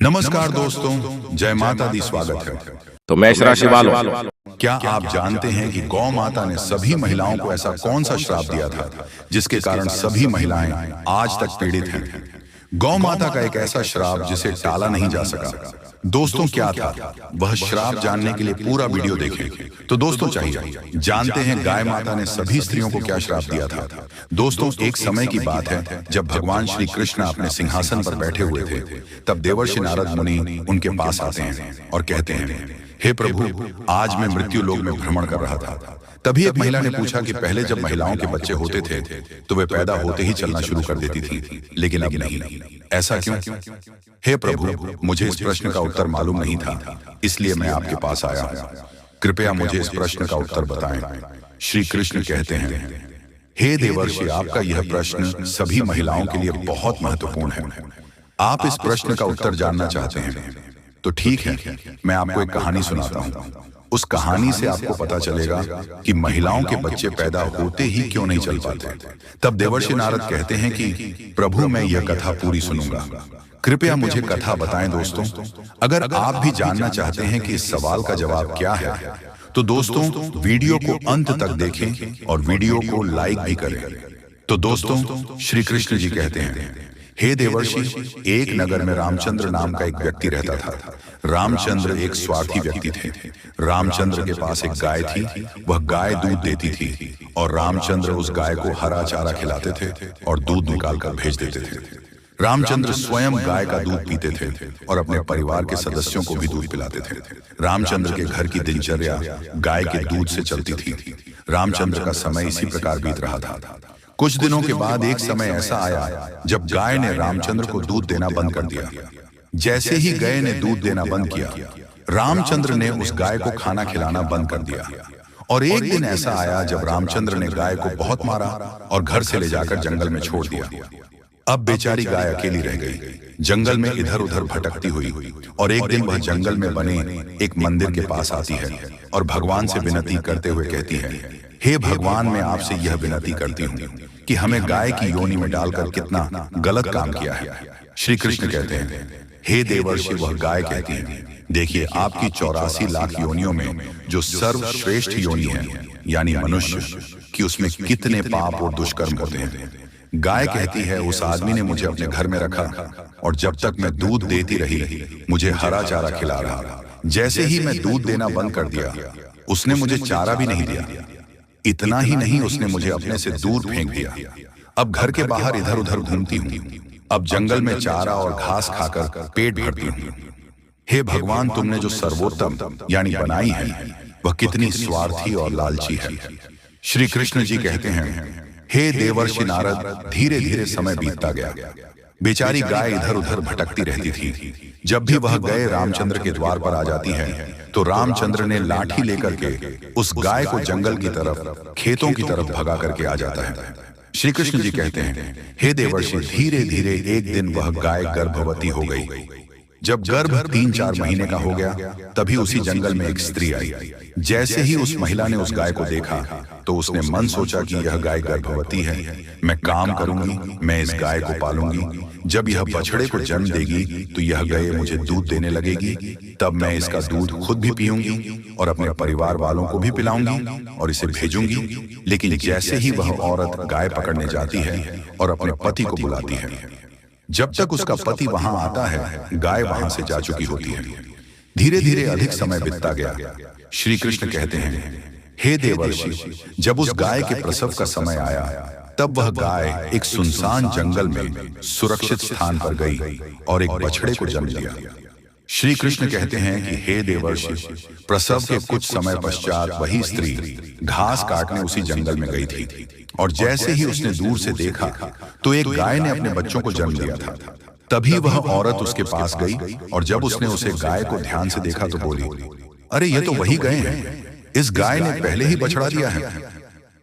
नमस्कार दोस्तों, जय माता दी। स्वागत है। तो मेष राशि वालों, क्या आप जानते हैं कि गौ माता ने सभी महिलाओं को ऐसा कौन सा श्राप दिया था जिसके कारण सभी महिलाएं आज तक पीड़ित हैं? गौ माता का एक ऐसा श्राप जिसे टाला नहीं जा सका। दोस्तों, क्या था वह श्राप? जानने के लिए पूरा वीडियो देखें। तो दोस्तों, चाहिए जानते हैं गाय माता ने सभी स्त्रियों को क्या श्राप दिया था। दोस्तों, एक समय की बात है जब भगवान श्री कृष्ण अपने सिंहासन पर बैठे हुए थे। तब देवर्षि नारद मुनि उनके पास आते हैं और कहते हैं, हे प्रभु, आज मैं मृत्यु लोक में भ्रमण कर रहा था। तभी एक महिला ने पूछा कि पहले जब महिलाओं के बच्चे होते थे तो वे पैदा होते ही चलना शुरू कर देती थी, लेकिन अब नहीं। ऐसा क्यों? हे प्रभु, मुझे इस प्रश्न का उत्तर मालूम नहीं था, इसलिए मैं आपके पास आया हूं। कृपया मुझे इस प्रश्न का उत्तर बताएं। श्री कृष्ण कहते हैं, हे देवर्षि, आपका यह प्रश्न सभी महिलाओं के लिए बहुत महत्वपूर्ण है। आप इस प्रश्न का उत्तर जानना चाहते हैं, तो ठीक है, मैं आपको एक कहानी सुनाता हूँ। उस कहानी से आपको पता चलेगा कि महिलाओं के बच्चे पैदा होते ही क्यों नहीं चल पाते। तब देवर्षि नारद कहते हैं कि प्रभु, मैं यह कथा पूरी सुनूंगा, कृपया मुझे कथा बताएं। दोस्तों, अगर आप भी जानना चाहते हैं कि इस सवाल का जवाब क्या है, तो दोस्तों वीडियो को अंत तक देखें और वीडियो को लाइक भी करें। तो दोस्तों, श्री कृष्ण जी कहते हैं, हे देवर्षि, एक नगर में रामचंद्र नाम का एक व्यक्ति रहता था। रामचंद्र एक स्वार्थी व्यक्ति थे। रामचंद्र के पास एक गाय थी। वह गाय दूध देती थी और रामचंद्र उस गाय को हरा चारा खिलाते थे और दूध निकालकर भेज देते थे। रामचंद्र स्वयं गाय का दूध पीते थे और अपने परिवार के सदस्यों को भी दूध पिलाते थे। रामचंद्र के घर की दिनचर्या गाय के दूध से चलती थी। रामचंद्र का समय इसी प्रकार बीत रहा था। कुछ दिनों के बाद एक समय ऐसा आया जब गाय ने रामचंद्र को दूध देना बंद कर दिया। जैसे ही गाय ने दूध देना बंद किया, रामचंद्र ने उस गाय को खाना खिलाना बंद कर दिया। और एक दिन ऐसा आया जब रामचंद्र ने गाय को बहुत मारा और घर से ले जाकर जंगल में छोड़ दिया। अब बेचारी गाय अकेली रह गई, जंगल में इधर उधर भटकती हुई। और एक दिन वह जंगल में बने एक मंदिर के पास आती है और भगवान से विनती करते हुए कहती है, हे भगवान, मैं आपसे यह विनती करती हूँ कि हमें गाय की योनि में डालकर कितना गलत काम किया है। श्री कृष्ण कहते हैं, हे देवर्षि, वह गाय कहती है, देखिए, आपकी 84 लाख योनियों में जो सर्वश्रेष्ठ योनि है, यानी मनुष्य कि उसमें कितने पाप और दुष्कर्म होते हैं। गाय कहती है, उस आदमी ने मुझे अपने घर में रखा और जब तक मैं दूध देती रही मुझे हरा चारा खिला रहा। जैसे ही मैं दूध देना बंद कर दिया, उसने मुझे चारा भी नहीं दिया। इतना ही नहीं, उसने मुझे अपने से दूर फेंक दिया। अब घर के बाहर इधर उधर घूमती हूँ। अब जंगल में चारा और घास खाकर पेट भरती हूँ। हे भगवान, तुमने जो सर्वोत्तम यानी बनाई है वह कितनी स्वार्थी और लालची है। श्री कृष्ण जी कहते हैं, हे देवर्षि नारद, धीरे धीरे समय बीतता गया। बेचारी गाय इधर उधर भटकती रहती थी। जब भी वह गए रामचंद्र के द्वार पर आ जाती है तो रामचंद्र ने लाठी लेकर के उस गाय को जंगल की तरफ, खेतों की तरफ भगा करके आ जाता है। श्री कृष्ण जी कहते हैं, हे देवर्षि, धीरे धीरे एक दिन वह गाय गर्भवती हो गई। जब गर्भ 3-4 महीने का हो गया, तभी उसी जंगल में एक स्त्री आई। जैसे ही उस महिला ने उस गाय को देखा तो उसने मन सोचा कि यह गाय गर्भवती है, मैं काम करूंगी, मैं इस गाय को पालूंगी। जब यह बछड़े को जन्म देगी तो यह गाय मुझे दूध देने लगेगी, तब मैं इसका दूध खुद भी पीऊंगी और अपने परिवार वालों को भी पिलाऊंगी और इसे भेजूंगी। लेकिन जैसे ही वह औरत गाय पकड़ने जाती है और अपने पति को बुलाती है, जब तक उसका पति वहां आता है, गाय वहां से जा चुकी होती है। धीरे धीरे अधिक समय बीतता गया। श्री कृष्ण कहते हैं, हे देवर्षि, जब उस गाय के प्रसव का समय आया, तब वह गाय एक सुनसान जंगल में सुरक्षित स्थान पर गई और एक बछड़े को जन्म दिया। श्री कृष्ण कहते हैं कि हे देवर्षि, प्रसव के कुछ समय पश्चात वही स्त्री घास काटने उसी जंगल में गई थी और जैसे ही उसने दूर से देखा तो एक गाय ने अपने बच्चों को जन्म दिया था। तभी वह औरत उसके पास गई और जब उसने उसे गाय को ध्यान से देखा तो बोली, अरे ये तो वही गाय है, इस गाय ने पहले ही बछड़ा दिया है,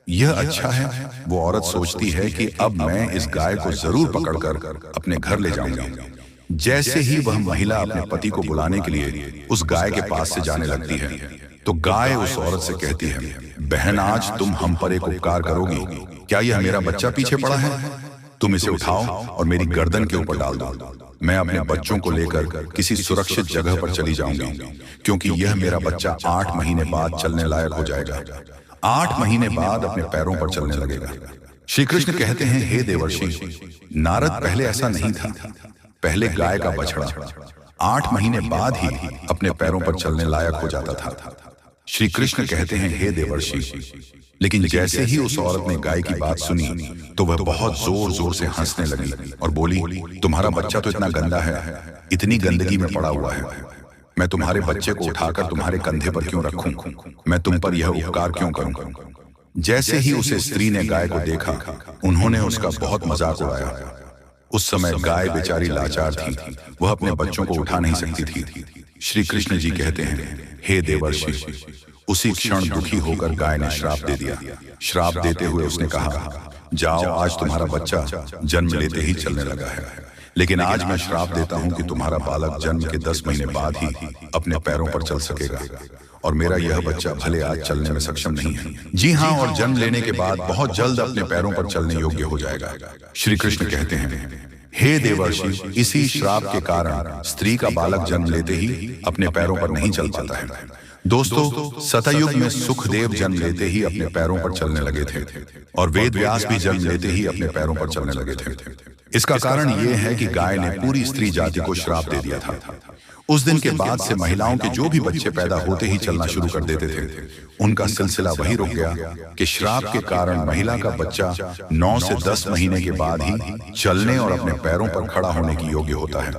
यह अच्छा है। वो औरत सोचती है कि अब मैं इस गाय को जरूर पकड़कर अपने घर ले जाऊंगी। जैसे ही वह महिला अपने पति को बुलाने के लिए उस गाय के पास से जाने लगती है तो गाय उस औरत से कहती है, बहन, आज तुम हम पर एक उपकार करोगी। क्या यह मेरा बच्चा पीछे पड़ा है? तुम इसे उठाओ और मेरी गर्दन के ऊपर डाल दो। मैं अपने बच्चों को लेकर किसी सुरक्षित जगह पर चली जाऊंगी, क्योंकि यह मेरा बच्चा 8 महीने बाद चलने लायक हो जाएगा। 8 महीने बाद अपने पैरों पर चलने लगेगा। श्री कृष्ण कहते हैं, हे देवर्षि, नारद पहले ऐसा नहीं था। पहले गाय का बछड़ा 8 महीने बाद ही अपने पैरों पर चलने लायक हो जाता था। श्री कृष्ण कहते हैं, हे देवर्षि, लेकिन जैसे ही उस औरत ने गाय की बात सुनी तो वह बहुत जोर जोर से हंसने लगी और बोली, तुम्हारा बच्चा तो इतना गंदा है, इतनी गंदगी में पड़ा हुआ है, मैं तुम्हारे बच्चे को उठाकर तुम्हारे कंधे पर क्यों रखूं? मैं तुम पर यह उपकार क्यों करूं? जैसे ही उसे स्त्री ने गाय को देखा, उन्होंने उसका बहुत मजाक उड़ाया। उस समय गाय बेचारी लाचार थी, वह अपने बच्चों को उठा नहीं सकती थी। श्री कृष्ण जी कहते हैं, हे देवर्षि, उसी क्षण दुखी होकर गाय ने श्राप दे दिया। श्राप देते हुए उसने कहा, जाओ, आज तुम्हारा बच्चा जन्म लेते ही चलने लगा है, लेकिन आज मैं श्राप देता हूं कि तुम्हारा बालक जन्म के 10 महीने बाद ही अपने पैरों पर चल सकेगा, और मेरा यह बच्चा भले आज चलने में सक्षम नहीं है। जी हाँ, और जन्म लेने के बाद बहुत जल्द अपने पैरों पर चलने योग्य हो जाएगा। श्री कृष्ण कहते हैं, हे देवर्षि, इसी श्राप के कारण स्त्री का बालक जन्म लेते ही अपने पैरों पर नहीं चल पाता है। दोस्तों, सतयुग में सुखदेव जन्म लेते ही अपने पैरों पर चलने लगे थे, और वेद व्यास भी जन्म लेते ही अपने पैरों पर चलने लगे थे। इसका कारण यह है कि गाय ने पूरी स्त्री जाति को श्राप दे दिया था। उस दिन के बाद से महिलाओं के जो भी बच्चे पैदा होते ही चलना शुरू कर देते थे, उनका सिलसिला वही रुक गया कि श्राप के कारण महिला का बच्चा 9 से 10 महीने के बाद ही चलने और अपने पैरों पर खड़ा होने की योग्य होता है,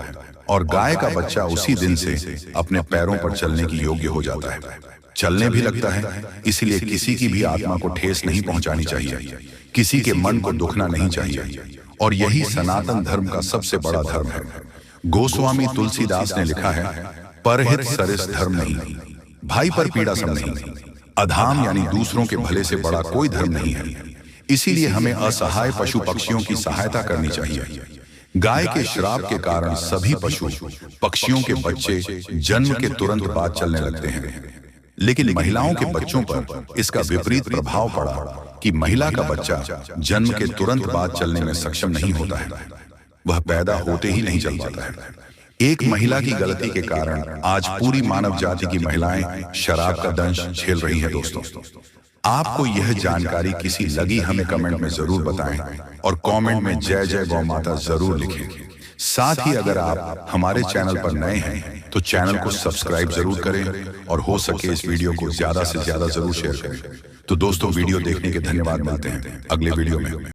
और गाय का बच्चा उसी दिन से अपने पैरों पर चलने की योग्य हो जाता है, चलने भी लगता है। इसलिए किसी की भी आत्मा को ठेस नहीं पहुंचानी चाहिए, किसी के मन को दुखना नहीं चाहिए, और यही सनातन धर्म का सबसे बड़ा धर्म है। गोस्वामी तुलसीदास ने लिखा है, परहित सरिस धर्म नहीं, भाई पर पीड़ा सम नहीं, अधाम यानी दूसरों के भले से बड़ा कोई धर्म नहीं है। इसीलिए हमें असहाय पशु पक्षियों की सहायता करनी चाहिए। गाय के श्राप के कारण सभी पशु पक्षियों के बच्चे जन्म के तुरंत बाद चलने लगते हैं, लेकिन महिलाओं के बच्चों पर इसका विपरीत प्रभाव पड़ा कि महिला का बच्चा जन्म के तुरंत बाद चलने में सक्षम नहीं होता है, वह पैदा होते ही नहीं चल पाता है। एक महिला की गलती के कारण आज पूरी मानव जाति की महिलाएं शराब का दंश झेल रही हैं। दोस्तों, आपको यह जानकारी किसी लगी हमें कमेंट में जरूर बताएं, और कमेंट में जय जय गौ माता जरूर लिखें। साथ ही अगर आप हमारे चैनल पर नए हैं तो चैनल को सब्सक्राइब जरूर करें, और हो सके इस वीडियो को ज्यादा से ज्यादा जरूर शेयर करें। तो दोस्तों, वीडियो देखने के धन्यवाद। मिलते हैं अगले वीडियो में।